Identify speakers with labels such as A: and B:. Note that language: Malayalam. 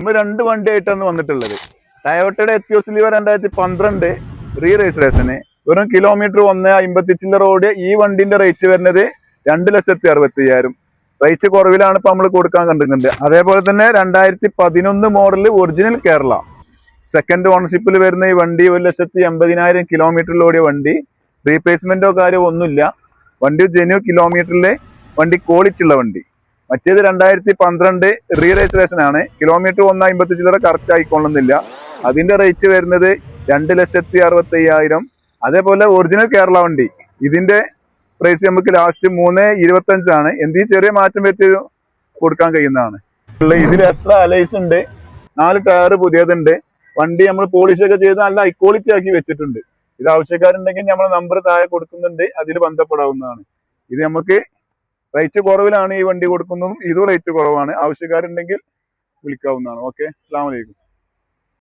A: നമ്മൾ 2 വണ്ടിയായിട്ടാണ് വന്നിട്ടുള്ളത്. ടയോട്ടയുടെ എത്തിയോസ് ലിവ 2012 റീ രജിസ്ട്രേഷന് വെറും കിലോമീറ്റർ 1.50 ചില്ലറ ഓടിയ ഈ വണ്ടിന്റെ റേറ്റ് വരുന്നത് 2,60,000. റേറ്റ് കുറവിലാണ് ഇപ്പൊ നമ്മൾ കൊടുക്കാൻ കണ്ടിട്ടുണ്ട്. അതേപോലെ തന്നെ 2011 മോഡൽ ഒറിജിനൽ കേരള സെക്കൻഡ് ഓണർഷിപ്പിൽ വരുന്ന ഈ വണ്ടി 1,80,000 കിലോമീറ്ററിൽ ഓടിയ വണ്ടി. റീപ്ലേസ്മെന്റോ കാര്യമോ ഒന്നുമില്ല. വണ്ടി ജെന്യൂ കിലോമീറ്ററിലെ വണ്ടി, ക്വാളിറ്റി ഉള്ള വണ്ടി. മറ്റേത് 2012 റീ രജിസ്ട്രേഷൻ ആണ്. കിലോമീറ്റർ 1.50 ചില്ലറ കറക്റ്റ് ആയിക്കൊള്ളുന്നില്ല. അതിന്റെ റേറ്റ് വരുന്നത് 2,60,000. അതേപോലെ ഒറിജിനൽ കേരള വണ്ടി, ഇതിന്റെ പ്രൈസ് നമുക്ക് ലാസ്റ്റ് 3,25 ആണ്. എന്തെങ്കിലും ചെറിയ മാറ്റം വരുത്തി കൊടുക്കാൻ കഴിയുന്നതാണ്. ഇതിൽ എക്സ്ട്രാ അലൈസ് ഉണ്ട്, 4 ടയർ പുതിയതുണ്ട്. വണ്ടി നമ്മൾ പോളിഷ് ഒക്കെ ചെയ്ത് നല്ല ഹൈ ക്വാളിറ്റി ആക്കി വെച്ചിട്ടുണ്ട്. ഇത് ആവശ്യക്കാരുണ്ടെങ്കിൽ നമ്മൾ നമ്പർ താഴെ കൊടുക്കുന്നുണ്ട്, അതിൽ ബന്ധപ്പെടാവുന്നതാണ്. ഇത് നമുക്ക് റേറ്റ് കുറവിലാണ് ഈ വണ്ടി കൊടുക്കുന്നതും. ഇതും റേറ്റ് കുറവാണ്. ആവശ്യക്കാരുണ്ടെങ്കിൽ വിളിക്കാവുന്നതാണ്. ഓക്കെ, അസ്സലാമു അലൈക്കും.